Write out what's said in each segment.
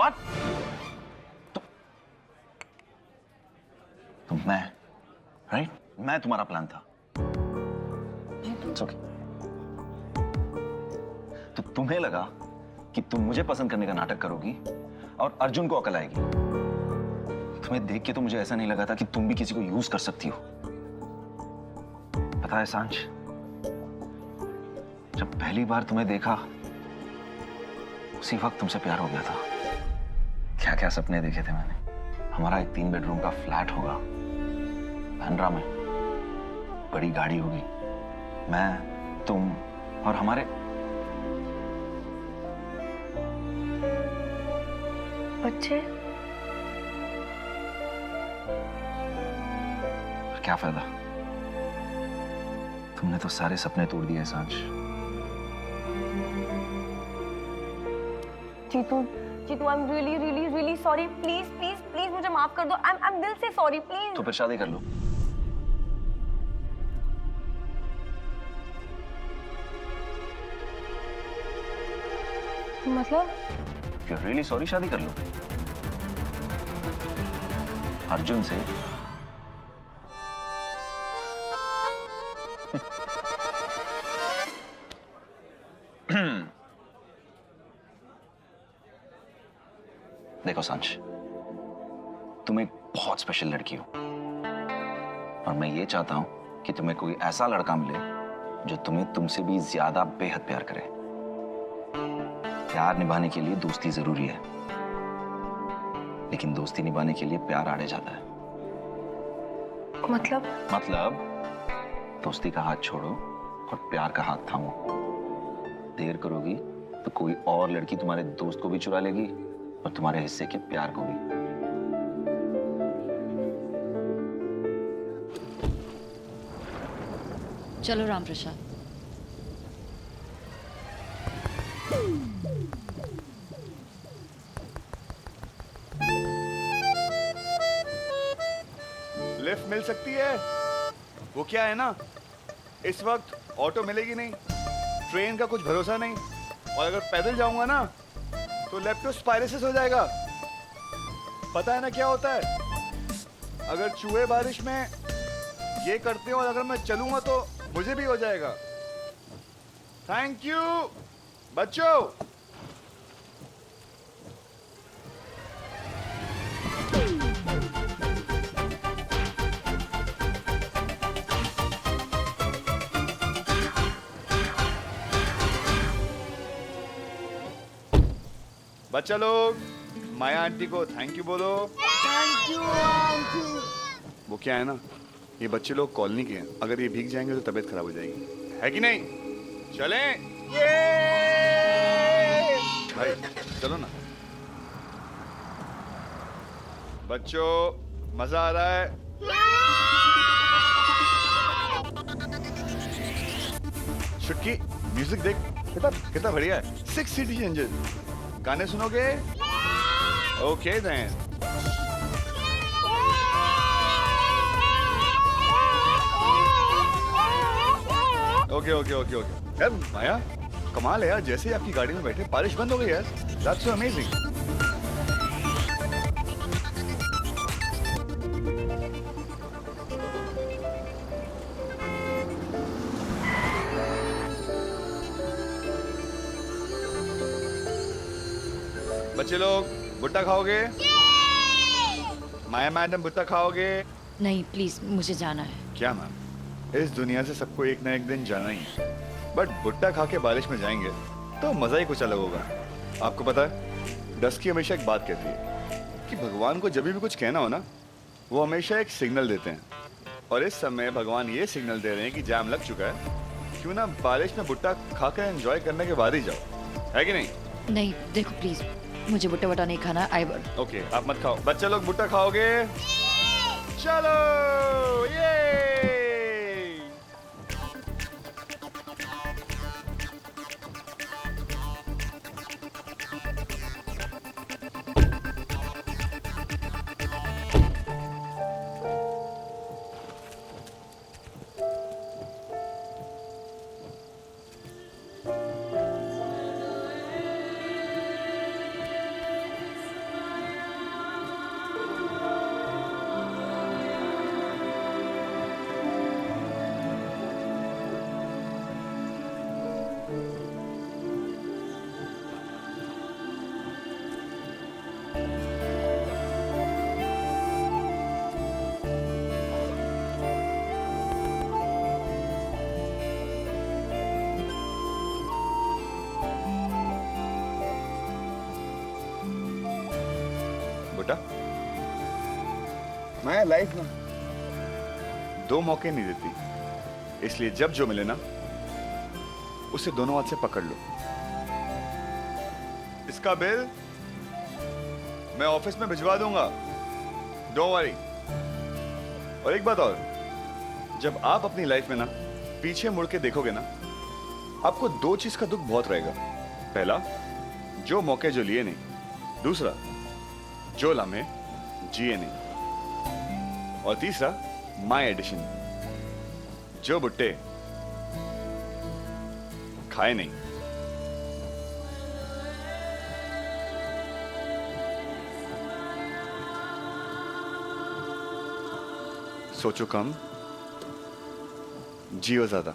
What? तो मैं, right? मैं तुम्हारा प्लान था। It's okay. तो तुम्हें लगा कि तुम मुझे पसंद करने का नाटक करोगी और अर्जुन को अकल आएगी। तुम्हें देख के तो मुझे ऐसा नहीं लगा था कि तुम भी किसी को यूज कर सकती हो। पता है सांझ, जब पहली बार तुम्हें देखा उसी वक्त तुमसे प्यार हो गया था। क्या क्या सपने देखे थे मैंने। हमारा एक 3 बेडरूम का फ्लैट होगा बांद्रा में, बड़ी गाड़ी होगी, मैं, तुम और हमारे बच्चे। क्या फायदा, तुमने तो सारे सपने तोड़ दिए Saanjh. Jeetu, Jeetu, I am really really really sorry. Please please please मुझे माफ कर दो। आई एम दिल से सॉरी, प्लीज। तो फिर शादी कर लो। मतलब? If you're really sorry, शादी कर लो अर्जुन से। देखो सांझ, तुम एक बहुत स्पेशल लड़की हो और मैं ये चाहता हूं कि तुम्हें कोई ऐसा लड़का मिले जो तुम्हें तुमसे भी ज्यादा बेहद प्यार करे। प्यार निभाने के लिए दोस्ती जरूरी है, लेकिन दोस्ती निभाने के लिए प्यार आड़े जाता है। मतलब दोस्ती का हाथ छोड़ो और प्यार का हाथ थामो। देर करोगी तो कोई और लड़की तुम्हारे दोस्त को भी चुरा लेगी और तुम्हारे हिस्से के प्यार को भी। चलो राम प्रसाद। लिफ्ट मिल सकती है? वो क्या है ना, इस वक्त ऑटो मिलेगी नहीं, ट्रेन का कुछ भरोसा नहीं, और अगर पैदल जाऊंगा ना तो लेप्टोस्पायरोसिस हो जाएगा। पता है ना क्या होता है? अगर चूहे बारिश में ये करते हो और अगर मैं चलूंगा तो मुझे भी हो जाएगा। थैंक यू बच्चों। बच्चा लोग, माया आंटी को थैंक यू बोलो। Thank you aunty. वो क्या है ना, ये बच्चे लोग कॉलोनी के हैं, अगर ये भीग जाएंगे तो तबीयत खराब हो जाएगी, है कि नहीं? चलें? भाई चलो ना। बच्चों मजा आ रहा है? छुटकी म्यूजिक देख, कितना बढ़िया है। 6 सीट इंजन। गाने सुनोगे? Okay then. Okay okay okay okay. यार माया, कमाल है यार, जैसे ही आपकी गाड़ी में बैठे बारिश बंद हो गई यार। That's so amazing. बच्चे लोग भुट्टा खाओगे? माया मैडम भुट्टा खाओगे? नहीं प्लीज, मुझे जाना है। क्या मैम, इस दुनिया से सबको एक ना एक दिन जाना ही है, बट भुट्टा खा के बारिश में जाएंगे तो मजा ही कुछ अलग होगा। आपको पता है, डस्की हमेशा एक बात कहती है कि भगवान को जब भी कुछ कहना हो ना, वो हमेशा एक सिग्नल देते हैं, और इस समय भगवान ये सिग्नल दे रहे हैं कि जाम लग चुका है, क्यों ना बारिश में भुट्टा खाकर एंजॉय करने के बाद ही जाओ, है कि नहीं? नहीं देखो प्लीज, मुझे भुट्टा वट्टा नहीं खाना। ओके आप मत खाओ। बच्चे लोग भुट्टा खाओगे? चलो ये। बेटा, मैं लाइफ में 2 मौके नहीं देती, इसलिए जब जो मिले ना उसे दोनों हाथ से पकड़ लो। इसका बिल मैं ऑफिस में भिजवा दूंगा, डोंट वरी। और एक बात और, जब आप अपनी लाइफ में ना पीछे मुड़ के देखोगे ना, आपको 2 चीज का दुख बहुत रहेगा। पहला, जो मौके जो लिए नहीं। दूसरा, जो लम्हे जिए नहीं। और तीसरा, माय एडिशन, जो भुट्टे खाए नहीं। सोचो कम, जियो ज्यादा।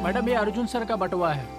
मैडम, ये अर्जुन सर का बटुआ है।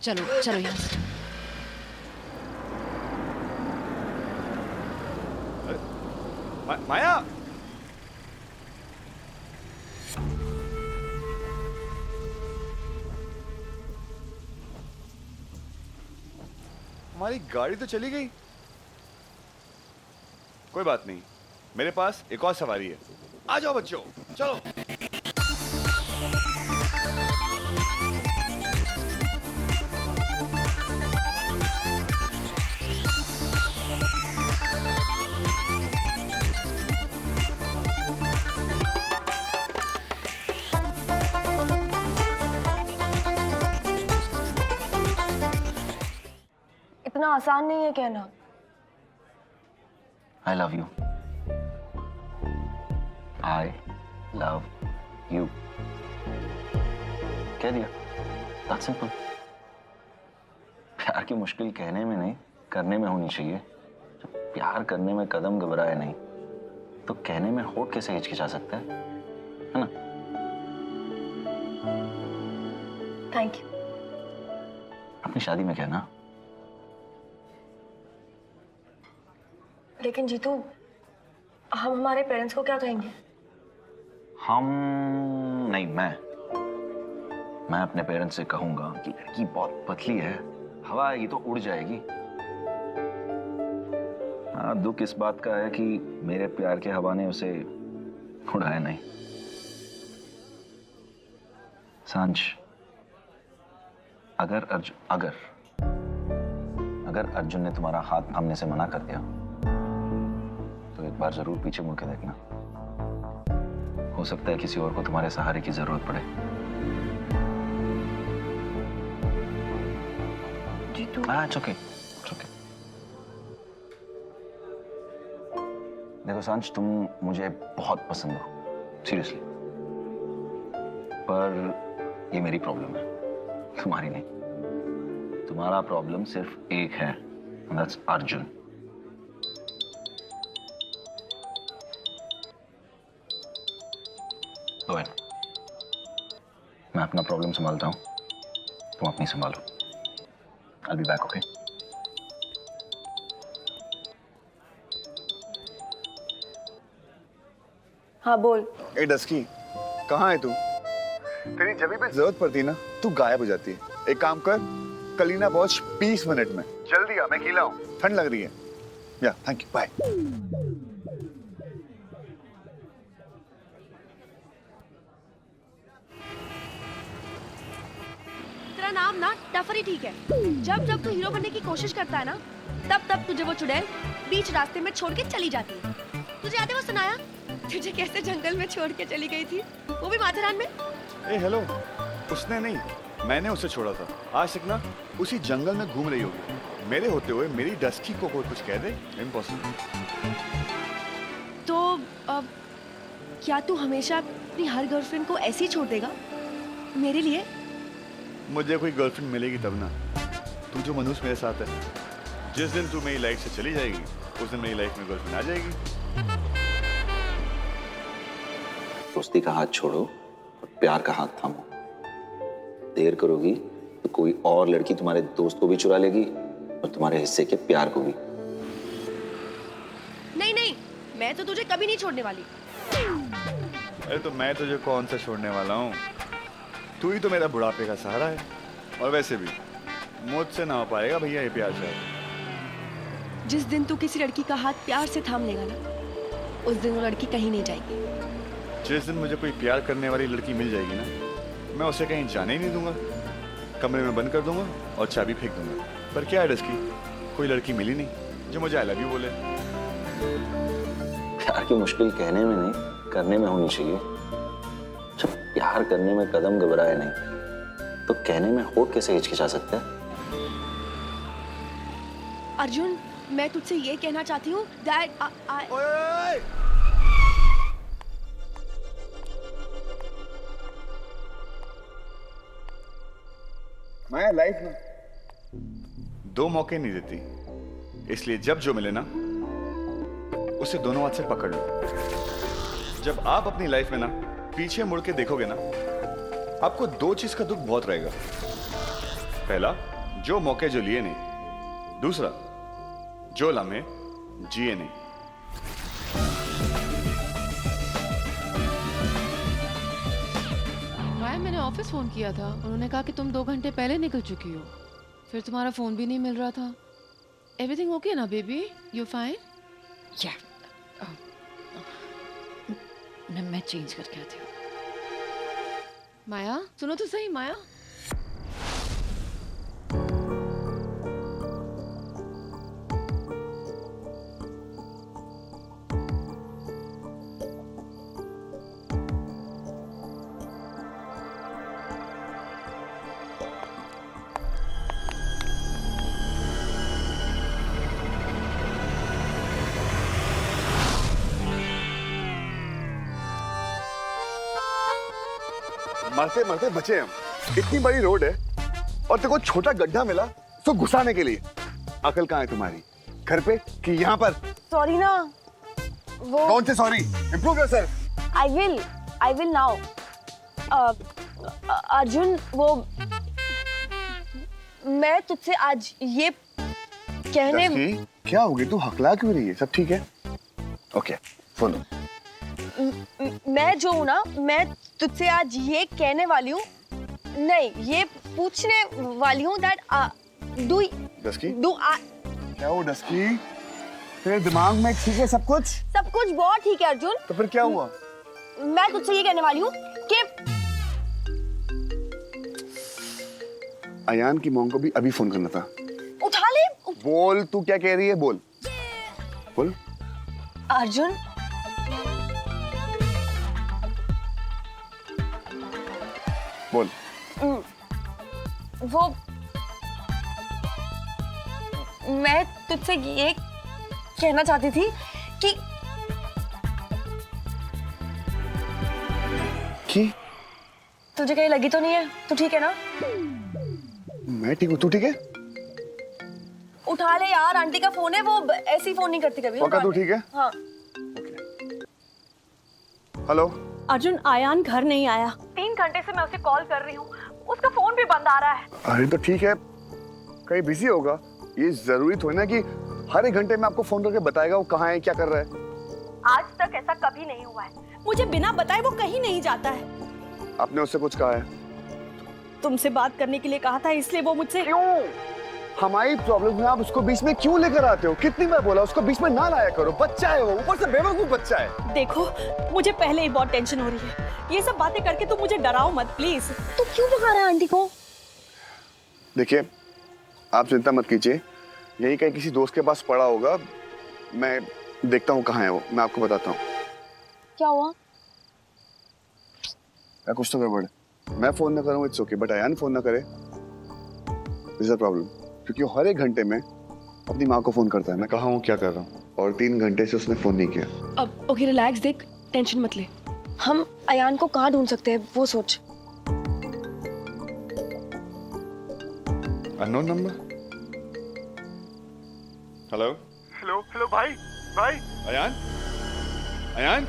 चलो चलो यहाँ से। माया, हमारी गाड़ी तो चली गई। कोई बात नहीं, मेरे पास एक और सवारी है। आ जाओ बच्चों, चलो। इतना आसान नहीं है कहना। I love you. I love you. कह दिया। That's simple. प्यार की मुश्किल कहने में नहीं, करने में होनी चाहिए। जब प्यार करने में कदम घबराए नहीं, तो कहने में होठ कैसे हिचकिचा सकता है ना? Thank you. अपनी शादी में कहना। लेकिन जीतू, हम हमारे पेरेंट्स को क्या कहेंगे? हम नहीं, मैं अपने पेरेंट्स से कहूंगा कि लड़की बहुत पतली है, हवा आएगी तो उड़ जाएगी। हाँ, दुख इस बात का है कि मेरे प्यार के हवा ने उसे उड़ाया नहीं। सांझ, अगर अर्जुन ने तुम्हारा हाथ थामने से मना कर दिया, तो एक बार जरूर पीछे मुड़ के देखना। हो सकता है किसी और को तुम्हारे सहारे की जरूरत पड़े। जीतू, हाँ, it's okay. देखो सांझ, तुम मुझे बहुत पसंद हो, सीरियसली। पर ये मेरी प्रॉब्लम है, तुम्हारी नहीं। तुम्हारा प्रॉब्लम सिर्फ एक है, and that's Arjun. Go ahead. मैं अपना प्रॉब्लम संभालता हूँ, तुम अपनी संभालो। I'll be back, okay? हाँ बोल। ए डस्की, कहाँ है तू? तेरी जब भी जरूरत पड़ती है ना, तू गायब हो जाती है। एक काम कर, कलीना पहुंच 20 मिनट में। जल्दी आ, मैं गीला हूँ, ठंड लग रही है। या थैंक यू, बाय। तेरा नाम ना टफरी ठीक है। जब जब तू हीरो बनने की कोशिश करता है ना, तब तब तुझे वो चुड़ैल बीच रास्ते में छोड़ के चली जाती है। तुझे याद है वो सुनाया तुझे कैसे जंगल में छोड़ के चली गई थी, वो भी माथेरान में। ए हेलो, उसने नहीं, मैंने उसे छोड़ा था। आज तक ना उसी जंगल में घूम रही होगी। मेरे होते हुए मेरी डस्की को कोई कुछ कह दे, इम्पॉसिबल। तो अब क्या तू हमेशा अपनी हर गर्लफ्रेंड को ऐसे ही छोड़ देगा मेरे लिए? मुझे कोई गर्लफ्रेंड मिलेगी तब ना। तू जो मनुष्य मेरे साथ है, जिस दिन तू मेरी लाइफ से चली जाएगी, उस दिन मेरी लाइफ में गर्लफ्रेंड आ जाएगी। दोस्ती का हाथ छोड़ो और प्यार का हाथ थामो। देर करोगी तो कोई और लड़की तुम्हारे दोस्त को भी चुरा लेगी और तुम्हारे हिस्से के प्यार को भी। नहीं नहीं, मैं तो तुझे कभी नहीं छोड़ने वाली। अरे तो मैं तुझे कौन सा छोड़ने वाला हूँ? तू ही तो मेरा बुढ़ापे का सहारा है। और वैसे भी मुझसे ना हो पाएगा भैया ये प्यार शायद। जिस दिन तू किसी लड़की का हाथ प्यार से थाम लेगा ना, उस दिन वो लड़की कहीं नहीं जाएगी। जिस दिन मुझे कोई प्यार करने वाली लड़की मिल जाएगी ना, मैं उसे कहीं जाने ही नहीं दूंगा। कमरे में बंद कर दूंगा और चाबी फेंक दूंगा। पर क्या है डस्की, कोई लड़की मिली नहीं जो मुझे आई लव यू बोले। प्यार की मुश्किल कहने में नहीं, करने में होनी चाहिए। जब प्यार करने में कदम घबराए नहीं, तो कहने में होठ कैसे हिचकिचा सकता है? अर्जुन, मैं तुझसे ये कहना चाहती हूँ दैट ओए! मैं लाइफ में दो मौके नहीं देती, इसलिए जब जो मिले ना उसे दोनों हाथ से पकड़ लो। जब आप अपनी लाइफ में ना पीछे मुड़ के देखोगे ना, आपको दो चीज का दुख बहुत रहेगा। पहला, जो मौके जो लिए नहीं। दूसरा, जो लम्हे जिए नहीं। भाई मैंने ऑफिस फोन किया था, उन्होंने कहा कि तुम 2 घंटे पहले निकल चुकी हो। फिर तुम्हारा फोन भी नहीं मिल रहा था। एवरीथिंग ओके ना बेबी? You fine? या मैं चेंज करके आती हूँ। माया सुनो तो सही। माया मरते मरते बचे हम। इतनी बड़ी रोड है और तेरे को छोटा गड्ढा मिला तो घुसाने के लिए। अकल कहाँ है तुम्हारी? घर पे कि यहाँ पर? सॉरी ना, वो कौन से sorry? Improve yourself. I will now. Arjun, वो मैं तुझसे आज ये कहने क्या हो गई? तू हकला क्यों रही है? सब ठीक है? ओके, सुनो। मैं जो हूँ ना, मैं तुझसे आज ये कहने वाली हूँ, नहीं ये पूछने वाली हूँ दैट डस्की? क्या हो डस्की? तेरे दिमाग में ठीक है सब कुछ? सब कुछ बहुत ठीक है अर्जुन। तो फिर क्या हुआ? मैं तुझसे ये कहने वाली हूँ कि अयान की मॉम को भी अभी फोन करना था। उठा ले। बोल, तू क्या कह रही है? बोल बोल। अर्जुन, बोल। वो मैं तुझसे ये कहना चाहती थी कि तुझे कहीं लगी तो नहीं है? तू ठीक है ना? मैं ठीक हूँ, तू ठीक है? उठा ले यार, आंटी का फोन है, वो ऐसे ही फोन नहीं करती कभी। पक्का तू ठीक है? हाँ। हेलो अर्जुन, आयान घर नहीं आया। 3 घंटे से मैं उसे कॉल कर रही हूँ, उसका फोन भी बंद आ रहा है। अरे तो ठीक है, कहीं बिजी होगा। ये जरूरी थोड़ी ना कि हर एक घंटे में आपको फोन करके बताएगा वो कहाँ है, क्या कर रहा है। आज तक ऐसा कभी नहीं हुआ है। मुझे बिना बताए वो कहीं नहीं जाता है। आपने उससे कुछ कहा है? तुमसे बात करने के लिए कहा था, इसलिए वो मुझसे। क्यों? हमारी प्रॉब्लम में आप उसको बीच में क्यों लेकर आते हो? कितनी बार बोला उसको बीच में ना लाया करो, बच्चा है वो, ऊपर से बेवकूफ बच्चा है। देखो, मुझे पहले ही बहुत टेंशन हो रही है। ये सब बातें करके तुम मुझे डराओ मत प्लीज। तू क्यों भगा रहा है आंटी को? देखिए, आप चिंता मत कीजिए, यही कहीं किसी दोस्त के पास पड़ा होगा। मैं देखता हूँ कहाँ है वो, मैं आपको बताता हूँ। क्या हुआ? या कुछ तो गड़बड़ है। मैं फोन ना करूँ it's okay, but Ayaan phone ना करे इज अ प्रॉब्लम, क्योंकि वो हर एक घंटे में अपनी माँ को फोन करता है मैं कहाँ हूँ, क्या कर रहा हूँ, और 3 घंटे से उसने फोन नहीं किया। अब ओके रिलैक्स, देख टेंशन मत ले। हम अयान को कहाँ ढूंढ सकते हैं वो सोच। Unknown number. Hello hello hello भाई भाई, अयान अयान।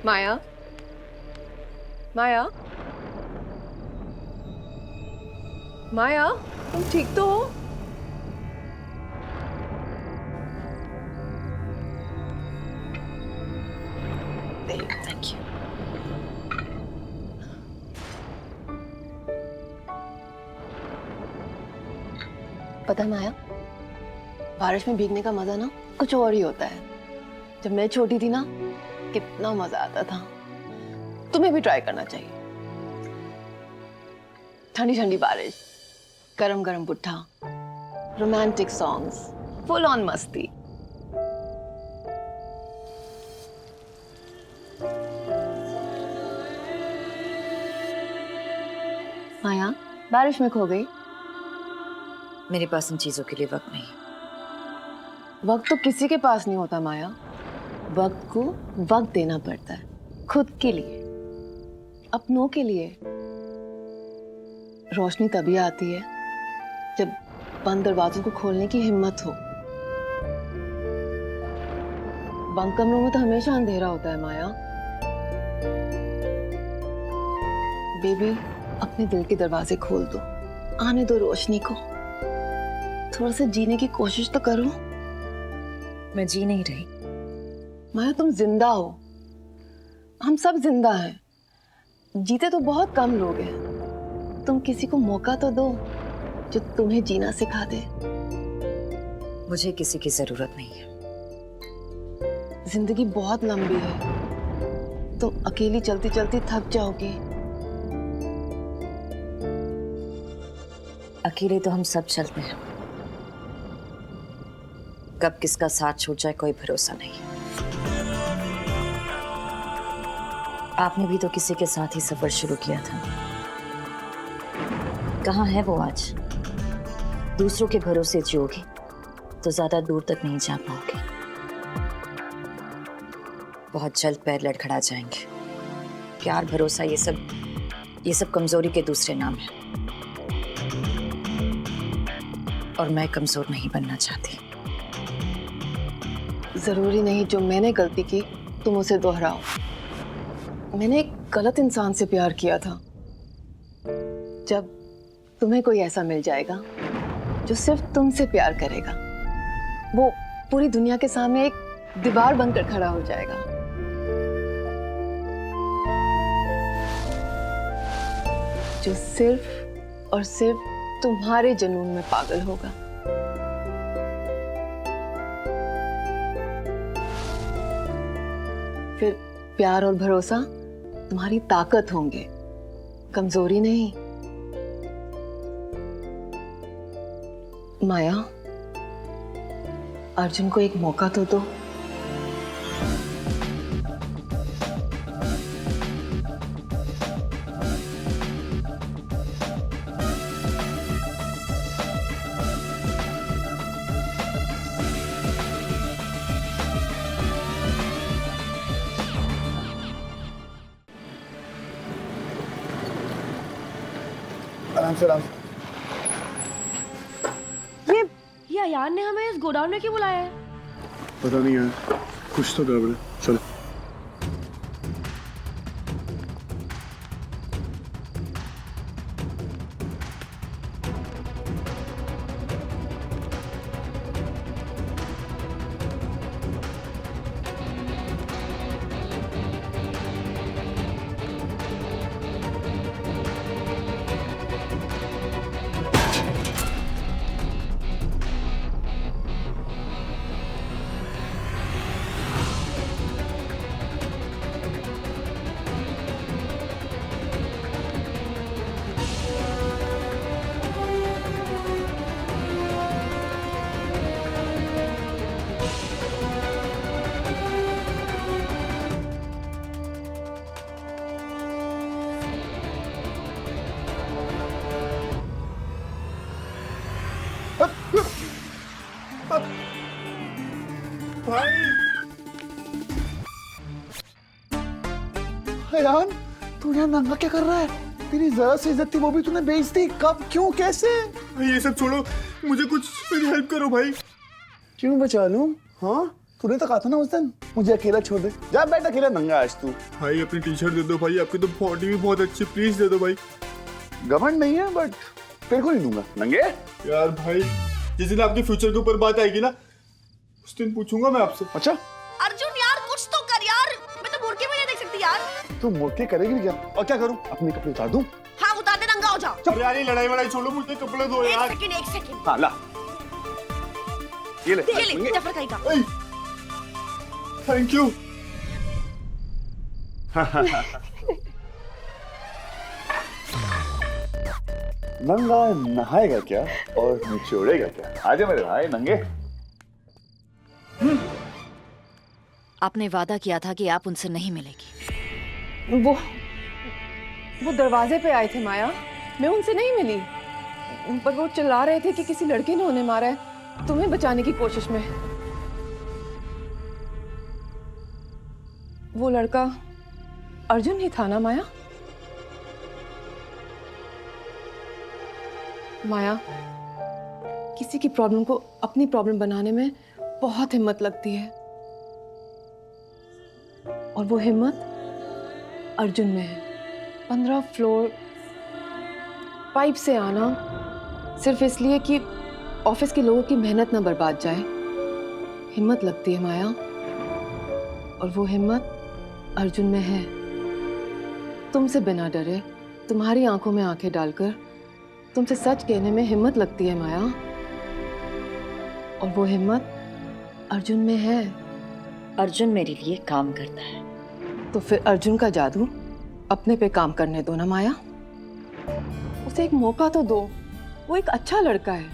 माया, माया, माया, तुम ठीक तो हो? Thank you. पता है माया, बारिश में भीगने का मजा ना कुछ और ही होता है। जब मैं छोटी थी ना, कितना मजा आता था। तुम्हें भी ट्राई करना चाहिए। ठंडी ठंडी बारिश, गरम गरम पुट्ठा, रोमांटिक सॉन्ग्स, फुल ऑन मस्ती। माया, बारिश में खो गई। मेरे पास इन चीजों के लिए वक्त नहीं। वक्त तो किसी के पास नहीं होता माया। वक्त को वक्त देना पड़ता है, खुद के लिए, अपनों के लिए। रोशनी तभी आती है जब बंद दरवाजों को खोलने की हिम्मत हो। बंद कमरों में तो हमेशा अंधेरा होता है माया। बेबी, अपने दिल के दरवाजे खोल दो, आने दो रोशनी को। थोड़ा सा जीने की कोशिश तो करो। मैं जी नहीं रही। माया, तुम जिंदा हो, हम सब जिंदा हैं। जीते तो बहुत कम लोग हैं। तुम किसी को मौका तो दो जो तुम्हें जीना सिखा दे। मुझे किसी की जरूरत नहीं है। जिंदगी बहुत लंबी है, तुम अकेली चलती चलती थक जाओगी। अकेले तो हम सब चलते हैं, कब किसका साथ छूट जाए कोई भरोसा नहीं। आपने भी तो किसी के साथ ही सफर शुरू किया था। कहाँ है वो आज? दूसरों के भरोसे जियोगे तो ज्यादा दूर तक नहीं जा पाओगे। बहुत जल्द पैर लड़खड़ा जाएंगे। प्यार, भरोसा, ये सब कमजोरी के दूसरे नाम हैं। और मैं कमजोर नहीं बनना चाहती। जरूरी नहीं जो मैंने गलती की तुम उसे दोहराओ। मैंने एक गलत इंसान से प्यार किया था। जब तुम्हें कोई ऐसा मिल जाएगा जो सिर्फ तुमसे प्यार करेगा, वो पूरी दुनिया के सामने एक दीवार बनकर खड़ा हो जाएगा। जो सिर्फ और सिर्फ तुम्हारे जुनून में पागल होगा। फिर प्यार और भरोसा तुम्हारी ताकत होंगे, कमजोरी नहीं। माया, अर्जुन को एक मौका तो दो। आराम से आराम से। ये अयान ने हमें इस गोडाउन में क्यों बुलाया है? पता नहीं यार, कुछ तो गड़बड़ है। चलो। यार तू यहाँ नंगा क्या कर रहा है? तेरी जरा सी इज्जत थी वो भी तूने बेच दी। कब, क्यों, कैसे? ये सब छोड़ो, मुझे कुछ मेरी हेल्प करो भाई। क्यों बचा लूं? हाँ, तूने तो कहा था ना उस दिन मुझे अकेला छोड़ दे। जा बैठ अकेला नंगा आज तू। भाई अपनी टी शर्ट दे दो भाई, आपकी तो बॉडी भी बहुत अच्छी, प्लीज दे दो भाई। घमंड नहीं है बट तेरे को नहीं दूंगा नंगे। यार भाई, जिस दिन आपके फ्यूचर के ऊपर बात आएगी ना, उस दिन पूछूंगा मैं आपसे। अच्छा, अर्जुन यार कुछ तो कर यार, मैं तो मुड़ के भी नहीं देख सकती यार। तू मुड़ के करेगी क्या? और क्या करूं? अपने कपड़े उतार दूं? हाँ उतार दे, नंगा हो जा। अरे यार ये लड़ाई वड़ाई छोड़ो, मुझे कपड़े दो यार। एक सेकंड। हाँ ला, ये ले। ये ले जफर खाई का। Thank you. नंगा नहाएगा क्या और निचोड़ेगा क्या? आजा मेरे भाई नंगे। आपने वादा किया था कि आप उनसे नहीं मिलेगी। वो दरवाजे पे आए थे माया, मैं उनसे नहीं मिली, पर वो चिल्ला रहे थे कि किसी लड़के ने उन्हें मारा है, तुम्हें बचाने की कोशिश में। वो लड़का अर्जुन ही था ना माया? माया, किसी की प्रॉब्लम को अपनी प्रॉब्लम बनाने में बहुत हिम्मत लगती है, और वो हिम्मत अर्जुन में है। 15 फ्लोर पाइप से आना सिर्फ इसलिए कि ऑफिस के लोगों की मेहनत ना बर्बाद जाए, हिम्मत लगती है माया, और वो हिम्मत अर्जुन में है। तुमसे बिना डरे, तुम्हारी आंखों में आंखें डालकर तुमसे सच कहने में हिम्मत लगती है माया, और वो हिम्मत अर्जुन में है। अर्जुन मेरे लिए काम करता है। तो फिर अर्जुन का जादू अपने पे काम करने दो ना माया, उसे एक मौका तो दो। वो एक अच्छा लड़का है,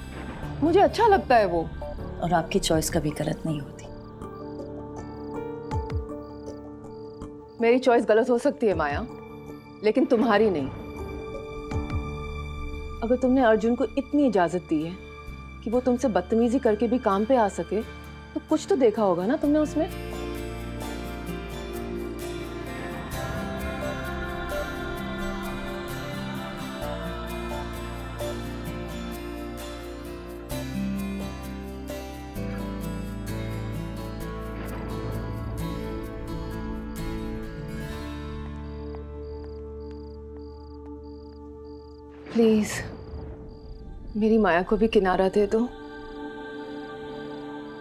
मुझे अच्छा लगता है वो। और आपकी चॉइस कभी गलत नहीं होती। मेरी चॉइस गलत हो सकती है माया, लेकिन तुम्हारी नहीं। अगर तुमने अर्जुन को इतनी इजाजत दी है कि वो तुमसे बदतमीजी करके भी काम पे आ सके, तो कुछ तो देखा होगा ना तुमने उसमें। प्लीज मेरी माया को भी किनारा दे दो।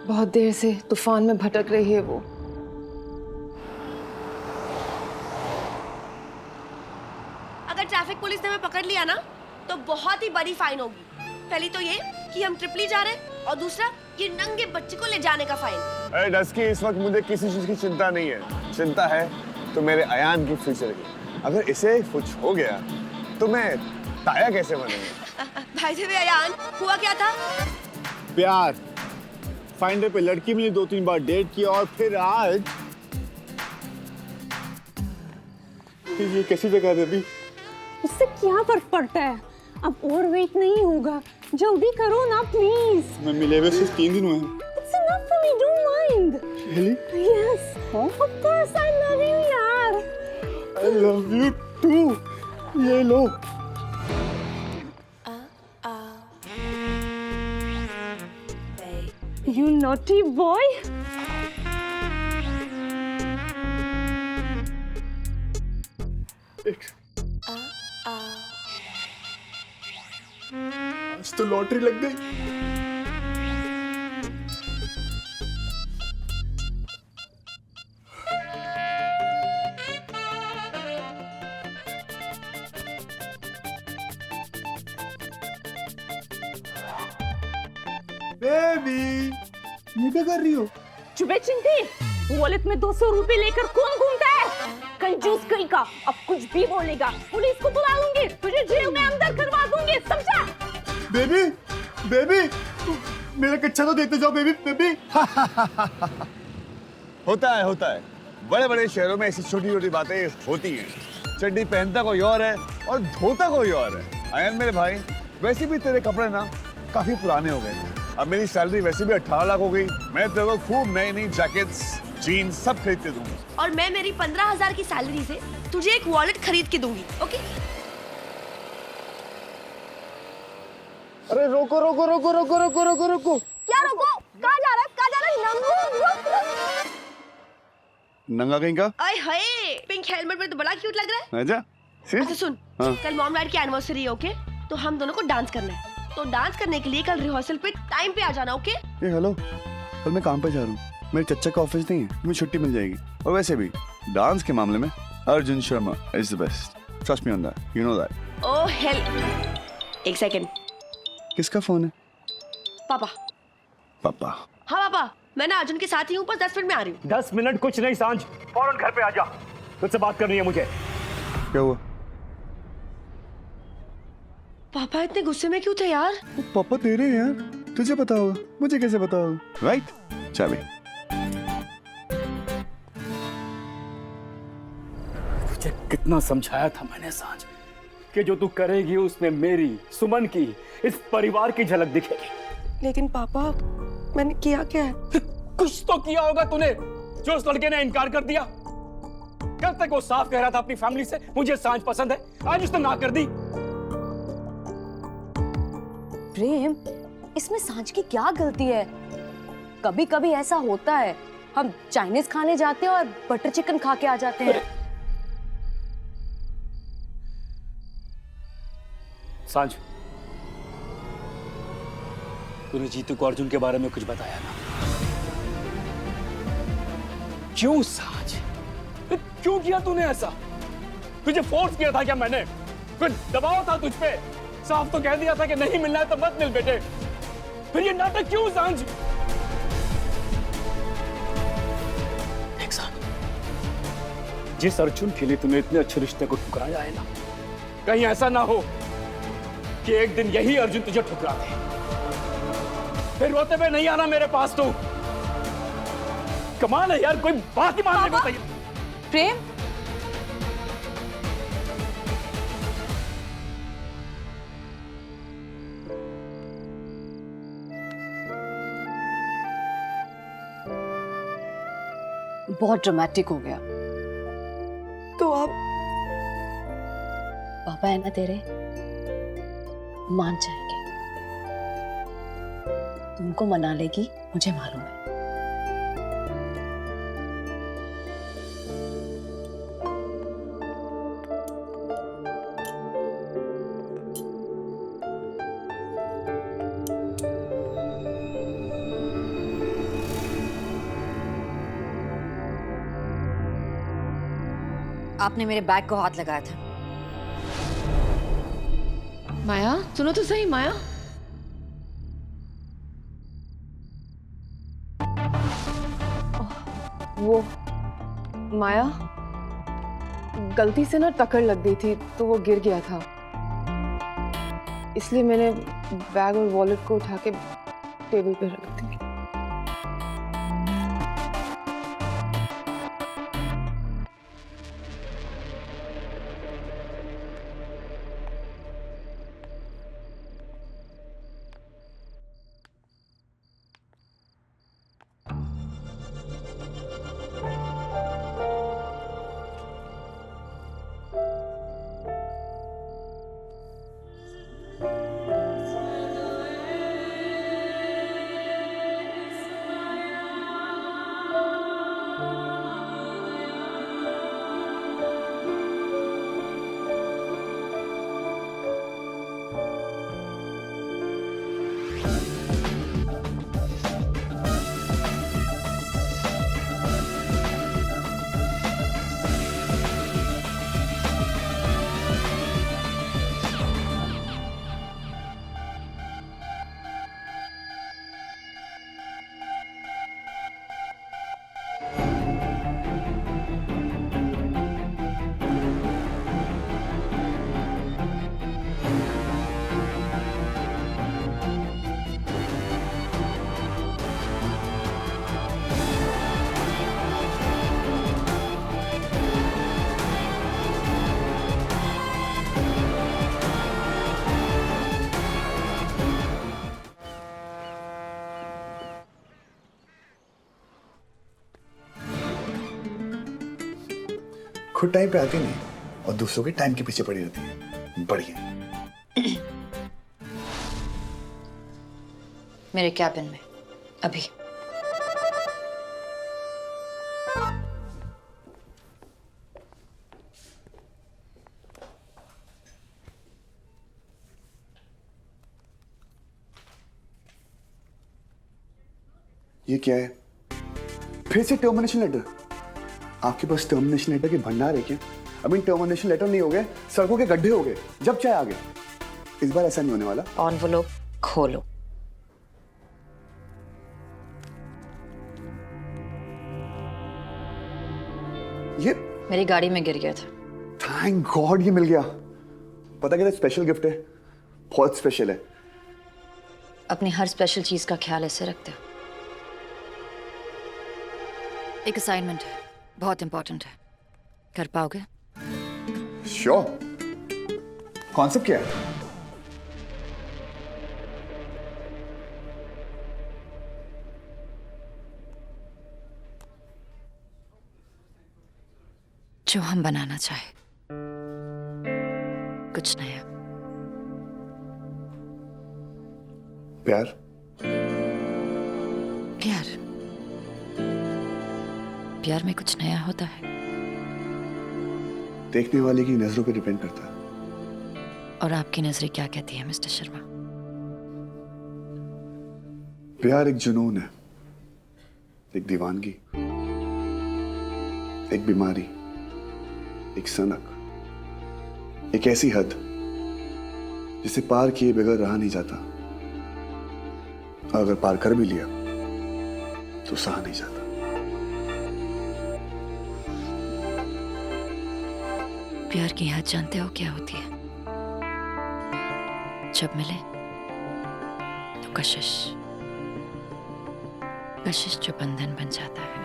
बहुत देर से तूफान में भटक रही है वो। अगर ट्रैफिक पुलिस ने हमें पकड़ लिया ना, तो बहुत ही बड़ी फाइन होगी। पहली तो ये कि हम ट्रिपली जा रहे हैं, और दूसरा ये नंगे बच्चे को ले जाने का फाइन। अरे डस्की, इस वक्त मुझे किसी चीज की चिंता नहीं है। चिंता है तो मेरे अयान की फ्यूचर की। अगर इसे कुछ हो गया तो मैं ताया कैसे बनेंगे? भाई जी अयान, हुआ क्या था? प्यार फाइंडर पे लड़की मैंने 2-3 बार डेट किया, और फिर आज ये कैसी जगह है बेबी? उससे क्या फर्क पड़ता है? अब और वेट नहीं होगा, जल्दी करो ना प्लीज। मैं मिले हुए सिर्फ 3 दिन हुए हैं। It's enough for me, don't mind. Really? Yes. Of course I love you यार। I love you too. ये लो। You naughty boy. आज तो लॉटरी लग गई। बेबी, ये क्या कर रही हो? चुपे चिंटी, वॉलेट में 200 रुपए लेकर कौन घूमता है? कंजूस कहीं का, अब कुछ भी बोलेगा पुलिस को बुला लूंगी, तुझे जेल में अंदर करवा दूंगी, समझा? बेबी, बेबी, मेरा कच्चा तो देते जाओ बेबी, बेबी। होता है। बड़े बड़े शहरों में ऐसी छोटी छोटी बातें होती हैं। चड्डी पहनता कोई और है और धोता कोई और है। आयन मेरे भाई, वैसे भी तेरे कपड़े ना काफी पुराने हो गए। अब मेरी सैलरी वैसे भी 18 लाख हो गई। मैं तेरे को खूब नई नई जैकेट्स, जीन्स सब खरीद के दूंगा। और मैं मेरी 15,000 की सैलरी से तुझे एक वॉलेट खरीद के दूंगी, ओके? अरे रोको रोको रोको रोको रोको रोको रोको। क्या रोको? कहाँ जा रहा है? कहाँ जा रहा है? नंगा कहीं का? आय हाय, पिंक हेलमेट में तो बड़ा क्यूट लग रहा है। आजा। अच्छा सुन, कल मॉम डैड की एनिवर्सरी है, ओके? तो हम दोनों को डांस करना है। तो डांस करने के लिए कल रिहर्सल पे टाइम पे आ जाना, ओके? ये हेलो, कल मैं काम पे जा रहा हूँ। मेरे चच्चा का ऑफिस नहीं है, मुझे छुट्टी मिल जाएगी। और वैसे भी डांस के मामले में Arjun Sharma is the best. Trust me on that, you know that. Oh hello, एक सेकंड। किसका फोन है? पापा। पापा। हाँ पापा, मैं ना अर्जुन के साथ ही हूँ, बस 10 मिनट में आ रही हूँ। 10 मिनट कुछ नहीं सांझ, फौरन घर पे आ जा, तुझसे बात करनी है मुझे। क्या हुआ? पापा इतने गुस्से में क्यों थे यार? पापा तेरे हैं यार, तुझे पता होगा, मुझे कैसे पता होगा, राइट? चाबी। तुझे कितना समझाया था मैंने सांझ कि जो तू करेगी उसमें मेरी, सुमन की, इस परिवार की झलक दिखेगी। लेकिन पापा, मैंने किया क्या है? कुछ तो किया होगा तूने, जो उस लड़के ने इनकार कर दिया। कल तक वो साफ कह रहा था अपनी फैमिली से मुझे सांझ पसंद है, आज उसने ना कर दी। प्रेम, इसमें सांझ की क्या गलती है? कभी कभी ऐसा होता है, हम चाइनीज खाने जाते हैं और बटर चिकन खा के आ जाते हैं। सांझ, तूने जीतू को अर्जुन के बारे में कुछ बताया ना? क्यों सांझ, क्यों किया तूने ऐसा? तुझे फोर्स किया था क्या मैंने? कुछ दबाव था तुझ पे? साफ तो कह दिया था कि नहीं मिलना है तो मत मिल बेटे, फिर ये नाटक क्यों सांझ? देख सांझ, जिस अर्जुन के लिए तूने इतने अच्छे रिश्ते को ठुकराया है ना, कहीं ऐसा ना हो कि एक दिन यही अर्जुन तुझे ठुकरा दे, फिर रोते हुए नहीं आना मेरे पास। तू कमाल है यार, कोई बात ही मानने को तैयार। प्रेम, बहुत ड्रामेटिक हो गया। तो आप पापा है ना तेरे, मान जाएंगे। तुमको मना लेगी, मुझे मालूम है। आपने मेरे बैग को हाथ लगाया था। माया, सुनो तो सही माया। वो माया, गलती से ना टक्कर लग गई थी तो वो गिर गया था, इसलिए मैंने बैग और वॉलेट को उठा के टेबल पे रख दी। खुद टाइम पे आती नहीं और दूसरों के टाइम के पीछे पड़ी रहती है। बढ़िया। मेरे कैबिन में अभी। ये क्या है? फिर से टर्मिनेशन लेटर? आपके पास टर्मिनेशन लेटर के भंडार है क्या? अभी टर्मिनेशन लेटर नहीं हो गए, सड़कों के गड्ढे हो गए, जब चाहे आगे। इस बार ऐसा नहीं होने वाला। एनवेलप खोलो। ये मेरी गाड़ी में गिर गया था। थैंक गॉड ये मिल गया। पता क्या स्पेशल गिफ्ट है, बहुत स्पेशल है। अपनी हर स्पेशल चीज का ख्याल ऐसे रखते हो। एक असाइनमेंट है, बहुत इंपॉर्टेंट है, कर पाओगे? श्योर। कॉन्सेप्ट क्या है? जो हम बनाना चाहे, कुछ नया। प्यार। प्यार, प्यार में कुछ नया होता है। देखने वाले की नजरों पे डिपेंड करता है। और आपकी नजरें क्या कहती है मिस्टर शर्मा? प्यार एक जुनून है, एक दीवानगी, एक बीमारी, एक सनक, एक ऐसी हद जिसे पार किए बगैर रहा नहीं जाता, और अगर पार कर भी लिया तो सहा नहीं जाता। प्यार की हद जानते हो क्या होती है? जब मिले तो कशिश, कशिश जो बंधन बन जाता है,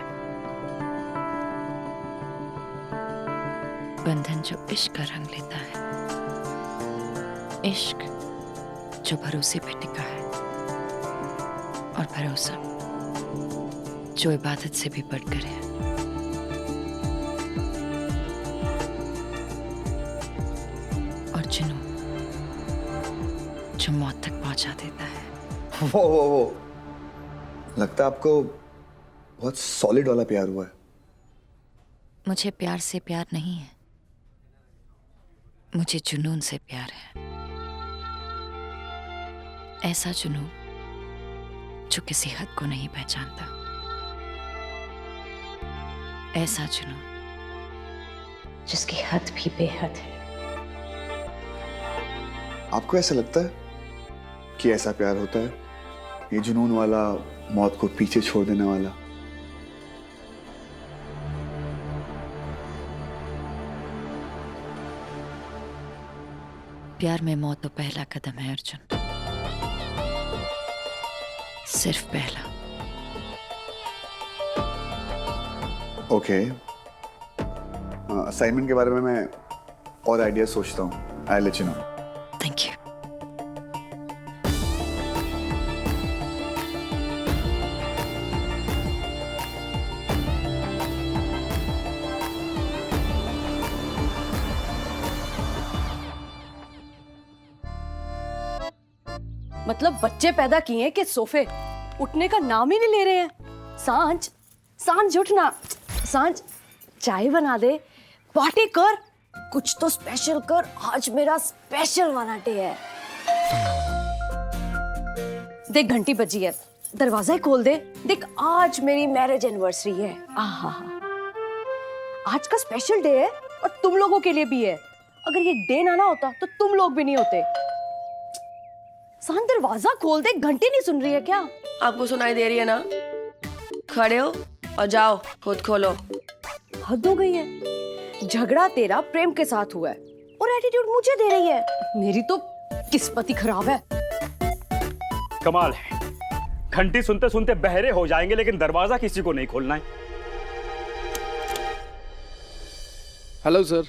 बंधन जो इश्क का रंग लेता है, इश्क जो भरोसे पे टिका है, और भरोसा जो इबादत से भी बढ़कर है। और जुनून जो मौत तक पहुंचा देता है। वो लगता है आपको बहुत सॉलिड वाला प्यार हुआ है। मुझे प्यार से प्यार नहीं है, मुझे जुनून से प्यार है। ऐसा जुनून जो किसी हद को नहीं पहचानता, ऐसा जुनून जिसकी हद भी बेहद है। आपको ऐसा लगता है कि ऐसा प्यार होता है, ये जुनून वाला, मौत को पीछे छोड़ देने वाला? प्यार में मौत तो पहला कदम है अर्जुन, सिर्फ पहला। ओके, असाइनमेंट के बारे में मैं और आइडिया सोचता हूँ। I let you know. Thank you. मतलब बच्चे पैदा किए कि सोफे उठने का नाम ही नहीं ले रहे हैं। सांझ सांझ उठना, सांझ चाय बना दे, पार्टी कर, कुछ तो स्पेशल कर। आज मेरा स्पेशल वाला डे है। देख घंटी बजी है, दरवाजा ही खोल दे। देख आज मेरी मैरिज एनिवर्सरी है। आहा, आज का स्पेशल डे है और तुम लोगों के लिए भी है। अगर ये डे ना होता तो तुम लोग भी नहीं होते। सांझ दरवाजा खोल दे, घंटी नहीं सुन रही है क्या? आपको सुनाई दे रही है ना? खड़े हो और जाओ, खुद खोलो। हद हो गई है। झगड़ा तेरा प्रेम के साथ हुआ है और एटीट्यूड मुझे दे रही है। मेरी तो किस्मत ही खराब है। कमाल है, घंटी सुनते सुनते बहरे हो जाएंगे लेकिन दरवाजा किसी को नहीं खोलना है। हेलो सर,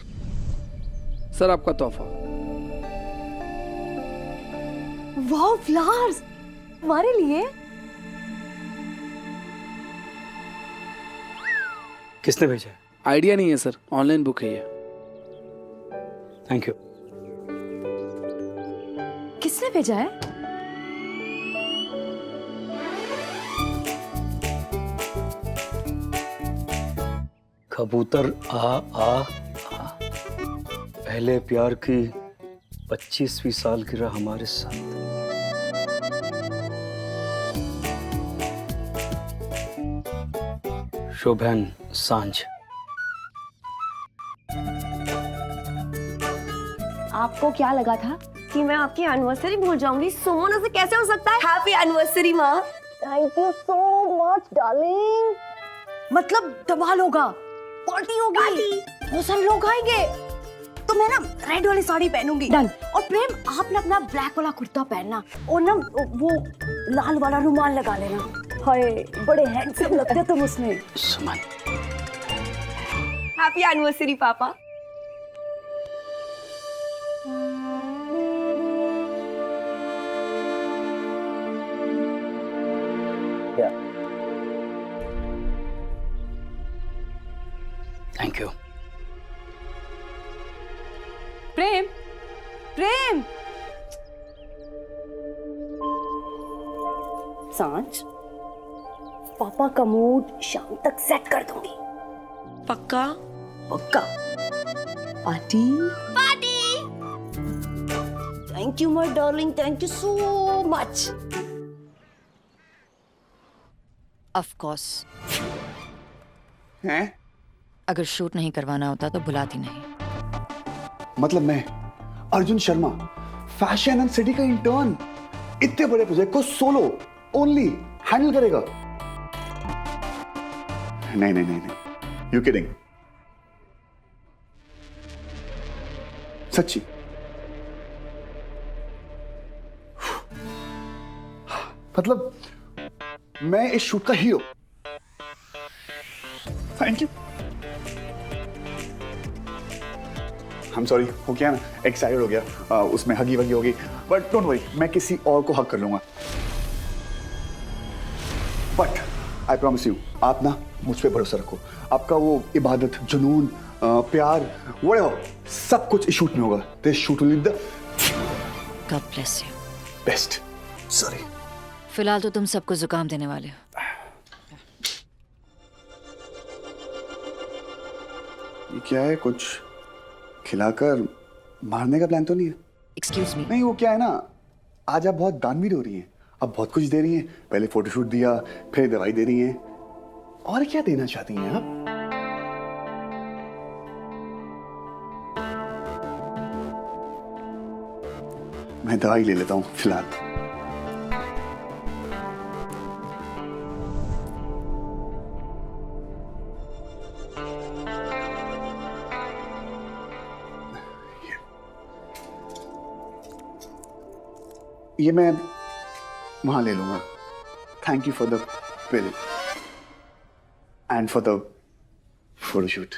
सर आपका तोहफा। वाह फ्लावर्स, हमारे लिए। किसने भेजा? आइडिया नहीं है सर, ऑनलाइन बुक है ये। Thank you. किसने भेजा है? कबूतर आ आ आ, पहले प्यार की 25वीं सालगिरह हमारे साथ। शोभन सांझ। आपको क्या लगा था कि मैं आपकी एनिवर्सरी भूल जाऊंगी? सुमन, ऐसे कैसे हो सकता है? हैप्पी एनिवर्सरी माँ। Thank you so much darling. मतलब धमाल होगा, पार्टी होगी, बहुत सारे लोग आएंगे। तो मैं ना रेड वाली साड़ी पहनूंगी। डन। और प्रेम, आप ना अपना ब्लैक वाला कुर्ता पहनना और ना वो लाल वाला रुमाल लगा लेना। हाय, बड़े हैंडसम लगते हो तुम उसमें। सुमन। हैप्पी एनिवर्सरी पापा। Thank you. प्रेम, प्रेम। सांझ, पापा का मूड शाम तक सेट कर दूंगी। पक्का? पक्का। Party? Party. Thank you my darling, thank you so much. Of course. हैं? अगर शूट नहीं करवाना होता तो बुलाती नहीं। मतलब मैं Arjun Sharma, fashion and city का इंटर्न, इतने बड़े प्रोजेक्ट को सोलो ओनली हैंडल करेगा? नहीं नहीं नहीं नहीं, यू किडिंग? सच्ची? मतलब मैं इस शूट का hero? Thank you. I'm sorry, हो गया ना, एक्साइटेड हो गया, उसमें हगी वगी होगी, बट डोंट वरी, मैं किसी और को हक कर लूंगा। बट आई प्रॉमिस यू, आप ना मुझ पे भरोसा रखो, आपका वो इबादत, जुनून, प्यार, व्हाटएवर, सब कुछ इस शूट में होगा। This shoot will be the God bless you. Best. Sorry. फिलहाल तो तुम सबको जुकाम देने वाले हो। ये क्या है, कुछ खिलाकर मारने का प्लान तो नहीं है? Excuse me. नहीं, वो क्या है ना, आज आप बहुत दानवीर हो रही हैं, अब बहुत कुछ दे रही हैं। पहले फोटोशूट दिया, फिर दवाई दे रही हैं, और क्या देना चाहती हैं आप? मैं दवाई ले लेता हूं फिलहाल। ये मैं वहां ले लूंगा। Thank you for the bill and for the photoshoot.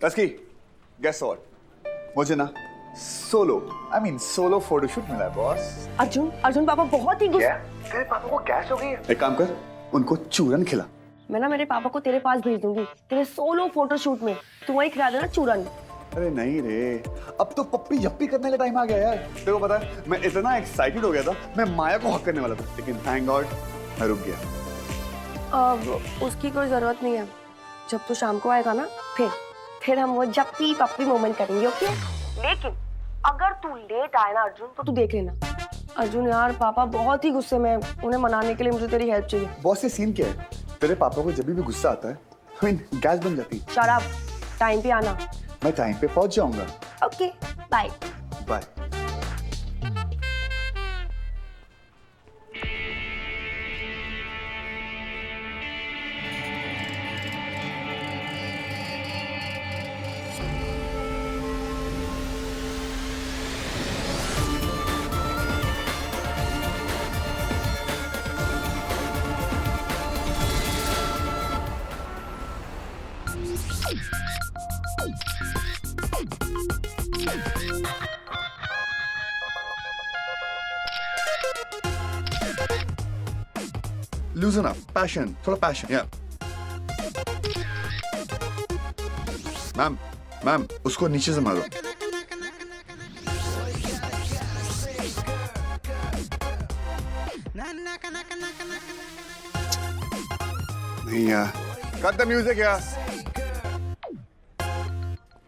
Taski, guess what? मुझे ना solo I mean solo photoshoot मिला है बॉस। अर्जुन अर्जुन पापा बहुत ही गुस्सा। तेरे पापा को गैस हो गई है। एक काम कर, उनको चूरन खिला। मैं ना मेरे पापा को तेरे पास भेज दूंगी तेरे सोलो फोटोशूट में, तू वहीं खिला देना चूरन। अरे नहीं रे, अब तो पप्पी जप्पी करने का टाइम आ गया यार। तेरे को पता है मैं इतना एक्साइटेड हो गया था, मैं माया को हक करने वाला था, लेकिन थैंक गॉड मैं रुक गया। अब उसकी कोई जरूरत नहीं है, जब तू शाम को आएगा ना फिर हम वो जप्पी पप्पी मोमेंट करेंगे, ओके? लेकिन अगर तू लेट आए ना अर्जुन तो तू देख लेना। अर्जुन यार पापा बहुत ही गुस्से में, उन्हें मनाने के लिए मुझे तेरी हेल्प चाहिए। बॉस ये सीन क्या है, तेरे पापा को जब भी गुस्सा आता है आई मीन गैस बन जाती है। शट अप, टाइम पे आना। मैं टाइम पे पहुंच जाऊंगा। Okay bye bye. Loosen up, passion, थोड़ा passion, yeah. मैम, उसको नीचे से मारो। नहीं यार, cut the music यार।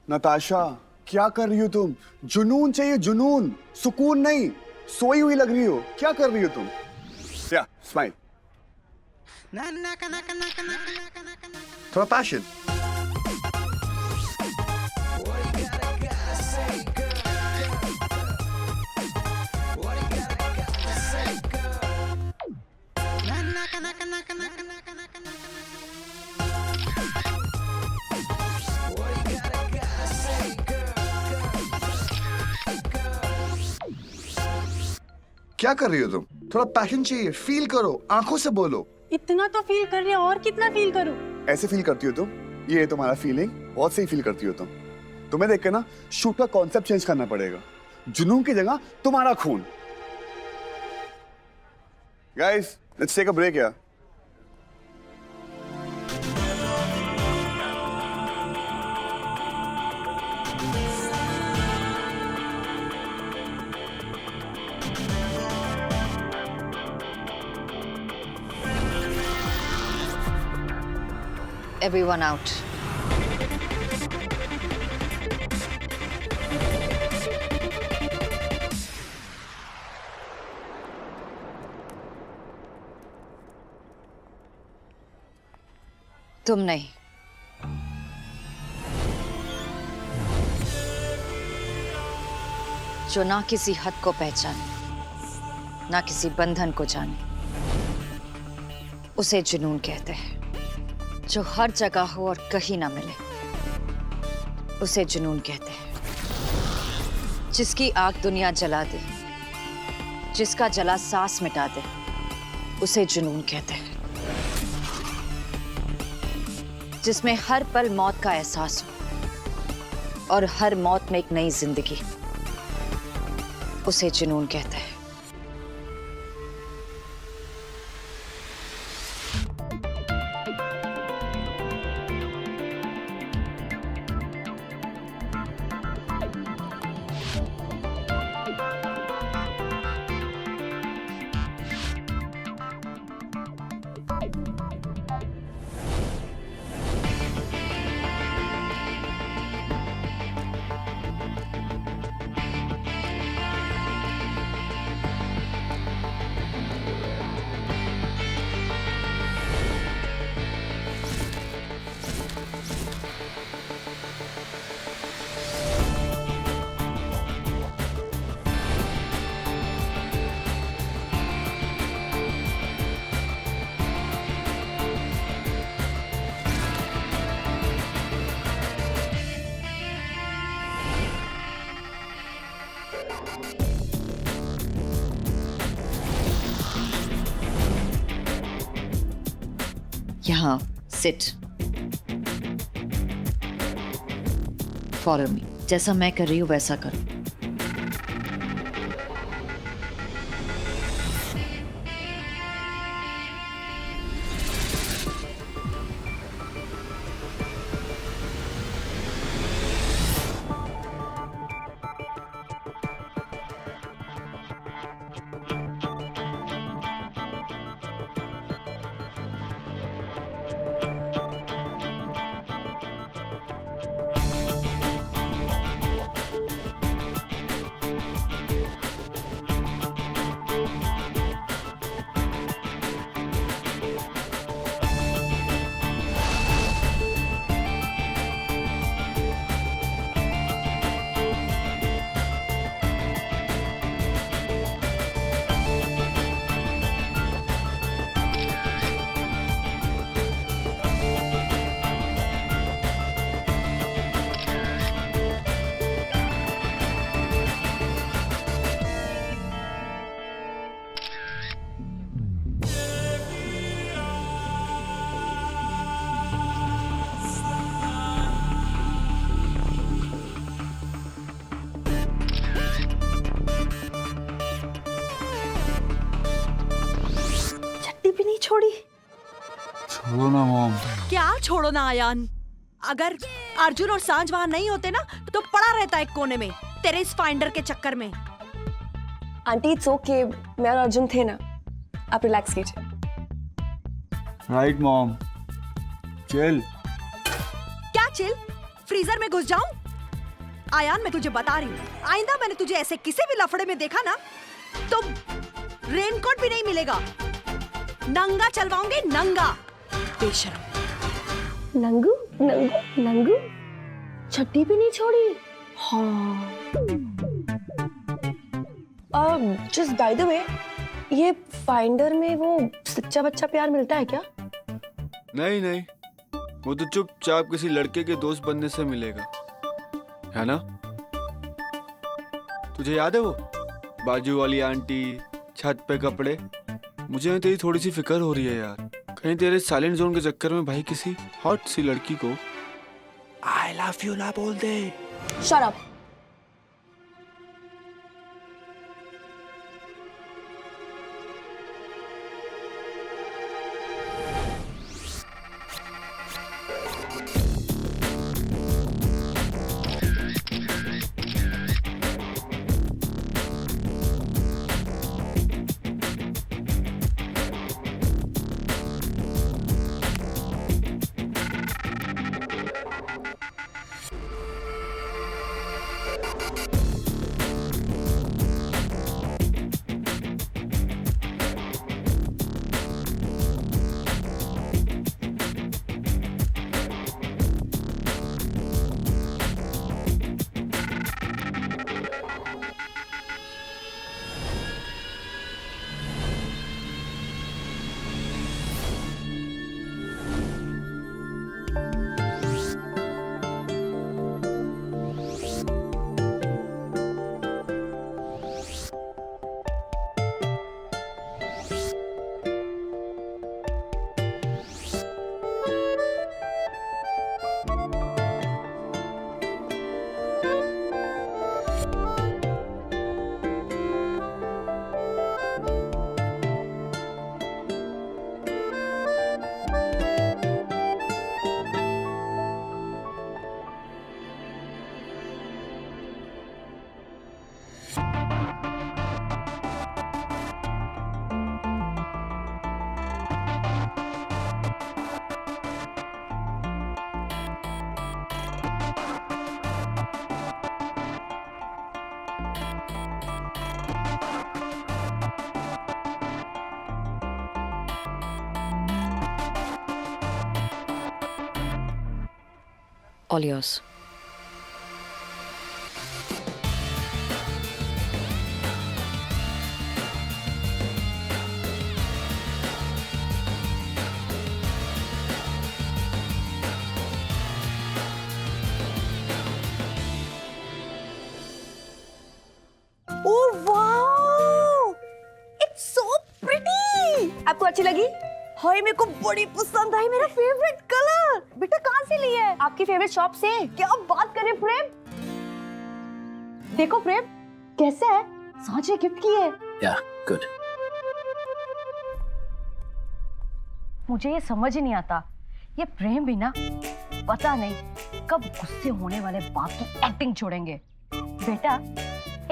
नताशा, क्या कर रही हो तुम? जुनून चाहिए जुनून, सुकून नहीं। सोई हुई लग रही हो, क्या कर रही हो तुम? या, स्माइल। थोड़ा पैशन। क्या कर रही हो तुम? थोड़ा पैशन चाहिए, फील करो, आंखों से बोलो। इतना तो फील कर रही है, और कितना फील करूं? ऐसे फील करती हो तुम? ये तुम्हारा फीलिंग बहुत सही फील करती हो तुम। तुम्हें देख के ना शूट का कॉन्सेप्ट चेंज करना पड़ेगा। जुनून की जगह तुम्हारा खून। Guys, let's take a break यार। Everyone out. तुम नहीं। जो ना किसी हद को पहचाने, ना किसी बंधन को जाने, उसे जुनून कहते हैं। जो हर जगह हो और कहीं ना मिले, उसे जुनून कहते हैं। जिसकी आग दुनिया जला दे, जिसका जला सांस मिटा दे, उसे जुनून कहते हैं। जिसमें हर पल मौत का एहसास हो और हर मौत में एक नई जिंदगी, उसे जुनून कहते हैं। यहाँ सिट, फॉलो मी। जैसा मैं कर रही हूँ वैसा करो। छोड़ो ना आयान। अगर अर्जुन और सांझ वहां नहीं होते ना तो पड़ा रहता एक कोने में तेरे इस फाइंडर के चक्कर में। आंटी इट्स ओके, मैं और अर्जुन थे ना, आप रिलैक्स कीजिए। Right mom, chill. क्या चिल? फ्रीजर में घुस जाऊं? आयान मैं तुझे बता रही हूँ, आइंदा मैंने तुझे ऐसे किसी भी लफड़े में देखा ना तो रेनकोट भी नहीं मिलेगा, नंगा चलवाऊंगी, नंगा। बेशरम। नंगू नंगू नंगू, छट्टी भी नहीं छोड़ी। हाँ। जस्ट बाय द वे, ये फाइंडर में वो सच्चा बच्चा प्यार मिलता है क्या? नहीं नहीं, वो तो चुपचाप किसी लड़के के दोस्त बनने से मिलेगा, है ना? तुझे याद है वो बाजू वाली आंटी, छत पे कपड़े? मुझे तेरी थोड़ी सी फिक्र हो रही है यार, कहीं तेरे साइलेंट जोन के चक्कर में भाई किसी हॉट सी लड़की को आई लव यू ना बोल दे। Shut up. All yours. Oh wow, it's so pretty. आपको अच्छी लगी? हाय मेरे को बड़ी पसंद आई, मेरा फेवरेट कलर। बेटा कहाँ से ली है? आपकी फेवरेट शॉप से। क्या बात कर रहे प्रेम? देखो प्रेम कैसा है, सांझ ने गिफ्ट की है। या गुड। मुझे ये समझ ही नहीं आता, ये प्रेम भी ना पता नहीं कब गुस्से होने वाले बाप की एक्टिंग छोड़ेंगे। बेटा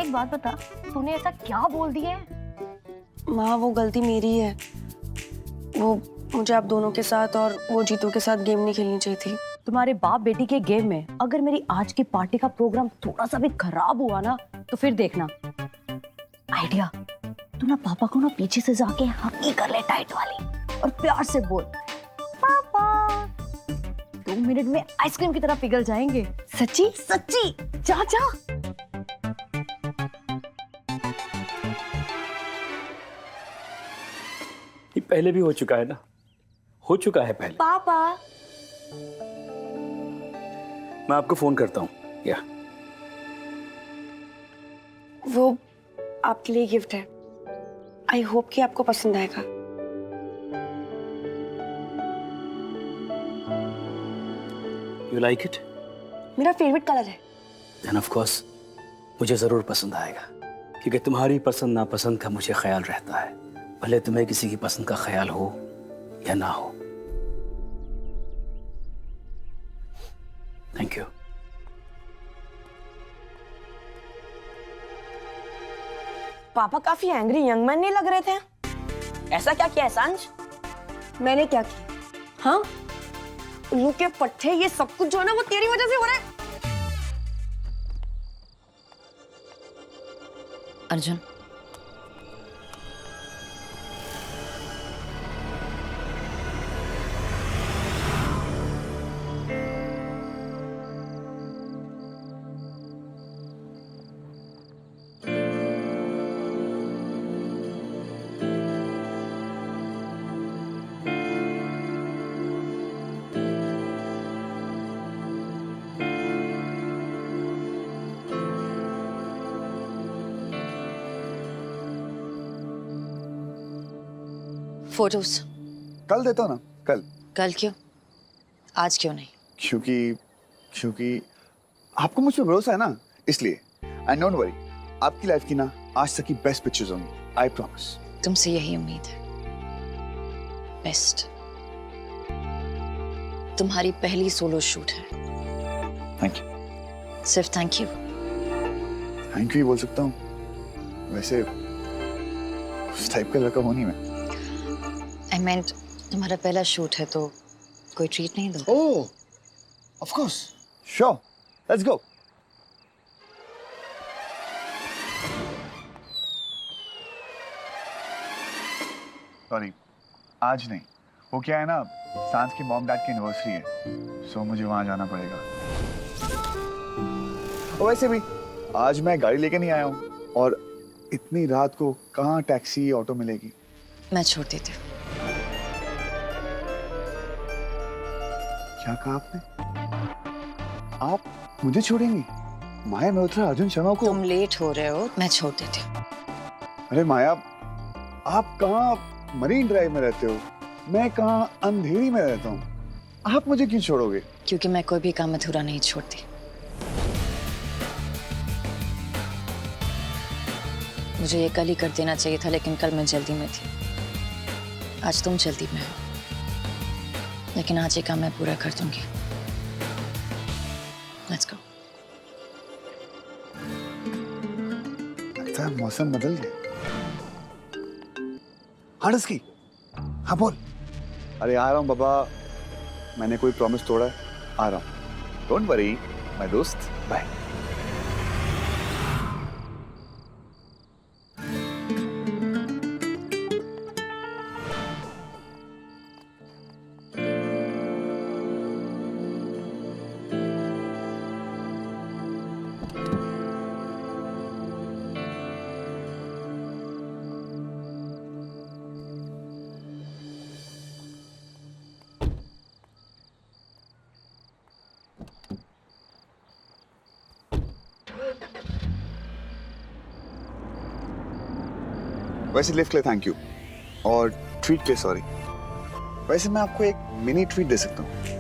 एक बात बता, तूने ऐसा क्या बोल दिया है? माँ वो गलती मेरी है, वो मुझे आप दोनों के साथ और वो जीतू के साथ गेम नहीं खेलनी चाहिए थी। तुम्हारे बाप बेटी के गेम में अगर मेरी आज की पार्टी का प्रोग्राम थोड़ा सा भी खराब हुआ ना तो फिर देखना। आइडिया, तू ना पापा को ना पीछे से जाके हगी कर ले टाइट वाली और प्यार से बोल पापा, 2 मिनट में आइसक्रीम की तरह पिघल जाएंगे। सच्ची? सच्ची, जा जा। ये पहले भी हो चुका है ना, हो चुका है पहले। पापा मैं आपको फोन करता हूँ। या वो आपके लिए गिफ्ट है, आई होप कि आपको पसंद आएगा। You like it? मेरा फेवरेट कलर है। देन ऑफ कोर्स मुझे जरूर पसंद आएगा, क्योंकि तुम्हारी पसंद नापसंद का मुझे ख्याल रहता है, भले तुम्हें किसी की पसंद का ख्याल हो या ना हो। Thank you. पापा काफी एंग्री यंग मैन नहीं लग रहे थे। ऐसा क्या किया है सांझ? मैंने क्या किया? हाँ, उल्लू के पट्टे, ये सब कुछ जो है ना वो तेरी वजह से हो रहा है। अर्जुन, फोटोज कल देता हूँ ना, कल। कल क्यों? आज क्यों नहीं? क्योंकि आपको मुझ पर भरोसा है ना, इसलिए। एंड डोंट वरी, आपकी लाइफ की ना आज तक की बेस्ट पिक्चर्स होंगी, आई प्रॉमिस। तुमसे यही उम्मीद है। बेस्ट। तुम्हारी पहली सोलो शूट है। Thank you. सिर्फ थैंक यू? थैंक यू ही बोल सकता हूँ। वैसे उस टाइप का लड़का हूँ नहीं मैं। आई मेंट तुम्हारा पहला शूट है तो कोई ट्रीट नहीं दो? Oh, of course, sure, let's go. Sorry, आज नहीं। वो क्या है ना, सांझ की मॉम डैड की एनिवर्सरी है, सो मुझे वहां जाना पड़ेगा। और वैसे भी आज मैं गाड़ी लेके नहीं आया हूँ, और इतनी रात को कहाँ टैक्सी ऑटो मिलेगी। मैं छोड़ देती हूँ। क्या कहा आपने? आप मुझे छोड़ेंगी? माया मल्होत्रा अर्जुन शर्मा को? तुम लेट हो रहे हो, मैं छोड़ देती हूँ। अरे माया, आप कहाँ मरीन ड्राइव में रहते हो, मैं कहाँ अंधेरी में रहता हूँ, आप मुझे क्यों छोड़ोगे? क्योंकि मैं कोई भी काम अधूरा नहीं छोड़ती। मुझे ये कल ही कर देना चाहिए था, लेकिन कल मैं जल्दी में थी। आज तुम जल्दी में हो, लेकिन आज ये काम मैं पूरा कर दूंगी। Let's go. लगता है मौसम बदल गया। की हाँ बोल। अरे आ रहा हूँ बाबा, मैंने कोई प्रॉमिस तोड़ा है, आ रहा हूँ। डोंट वरी माय दोस्त, बाय। वैसे लिफ्ट के लिए थैंक यू, और ट्रीट के लिए सॉरी। वैसे मैं आपको एक मिनी ट्रीट दे सकता हूँ।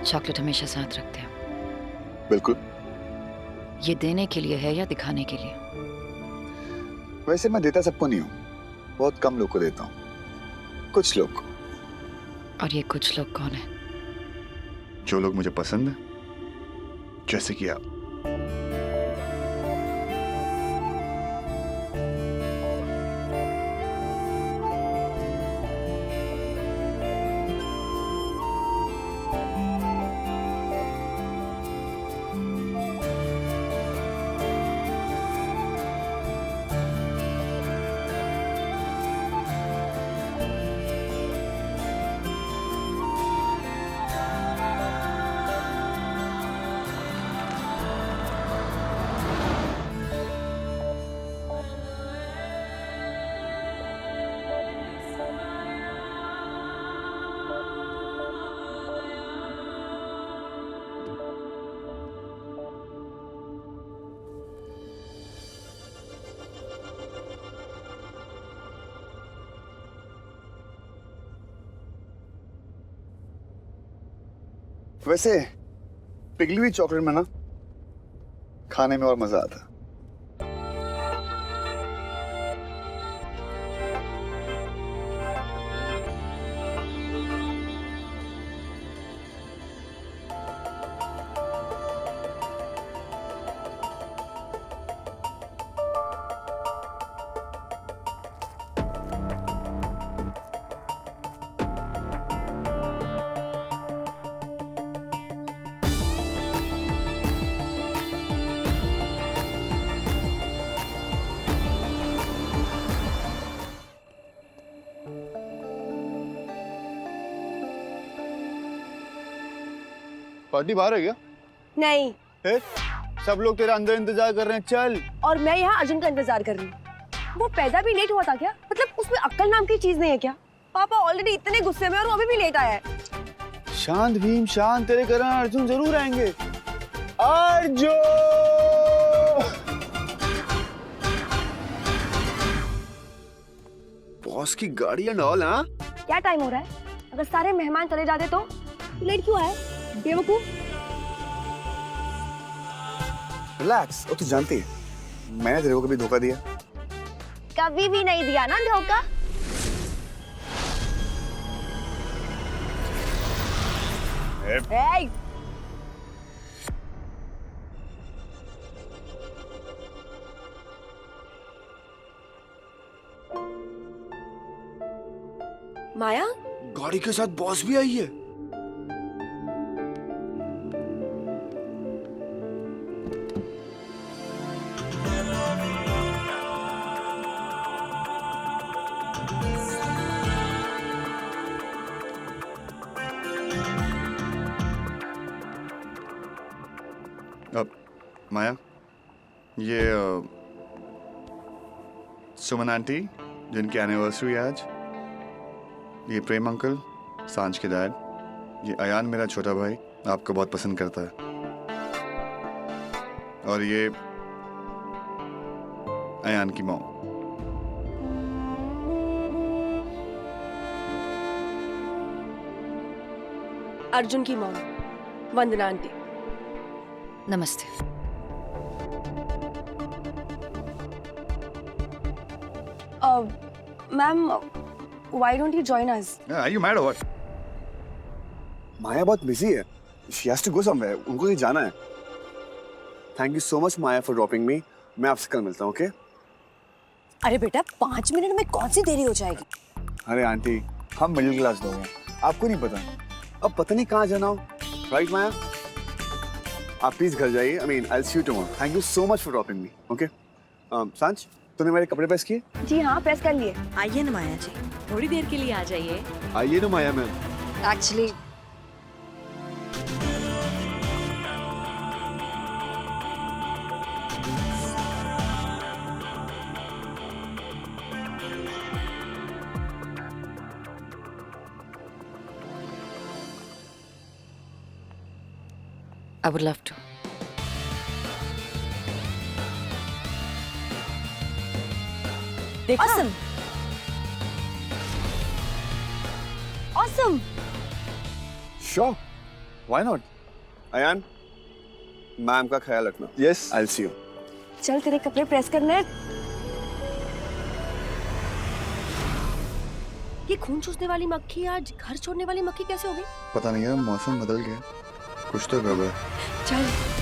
चॉकलेट हमेशा साथ रखते हो? बिल्कुल। ये देने के लिए है या दिखाने के लिए? वैसे मैं देता सबको नहीं हूँ, बहुत कम लोग को देता हूँ, कुछ लोग को। और ये कुछ लोग कौन है? जो लोग मुझे पसंद है, जैसे कि आप। वैसे पिघली हुई चॉकलेट में ना खाने में और मजा आता। पार्टी बाहर है क्या? नहीं। है? सब लोग तेरा अंदर इंतजार कर रहे हैं, चल। और मैं यहाँ अर्जुन का इंतजार कर रही हूँ। वो पैदा भी लेट हुआ था क्या? मतलब उसमें अक्ल नाम की चीज नहीं है क्या? पापा ऑलरेडी इतने गुस्से में और वो अभी भी लेट आया है। शांत भीम शांत, तेरे कारण अर्जुन जरूर आएंगे। अर्जुन! बॉस की गाड़ी एंड ऑल। हाँ, क्या टाइम हो रहा है? अगर सारे मेहमान चले जाते तो लेट क्यों आए? बेवकूफ। रिलैक्स। और तू जानती है मैंने तेरे को कभी धोखा दिया? कभी भी नहीं दिया ना धोखा। माया, गाड़ी के साथ बॉस भी आई है। अब माया, ये सुमन आंटी जिनकी एनिवर्सरी है आज, ये प्रेम अंकल सांझ के डैड, ये अयान मेरा छोटा भाई आपको बहुत पसंद करता है, और ये अयान की मॉम। अर्जुन की मॉम वंदना आंटी। नमस्ते। Ma'am, why don't you join us? Are you mad or what? माया बहुत बिजी है। She has to go somewhere. उनको कहीं जाना है। Thank you so much Maya for dropping me. मैं आपसे कल मिलता हूँ, ओके? अरे बेटा 5 मिनट में कौन सी देरी हो जाएगी? अरे आंटी, हम मिडिल क्लास लोग हैं, आपको नहीं पता। अब पता नहीं कहाँ जाना हो, राइट माया? आप प्लीज घर जाइए। I mean, I'll see you tomorrow. Thank you so much for dropping me, okay? सांझ, तूने मेरे कपड़े प्रेस किए? जी हाँ, प्रेस कर लिए। आइए ना माया जी, थोड़ी देर के लिए आ जाइए। आइए ना Maya ma'am. Actually I would love to. Awesome. Awesome. Sure. Why not? Ayaan, ma'am का ख्याल रखना। Yes, I'll see you. चल तेरे कपड़े प्रेस करने। ये खून चूसने वाली मक्खी आज घर छोड़ने वाली मक्खी कैसे हो गई? पता नहीं है, मौसम बदल गया, कुछ तो गड़बड़ है। चल।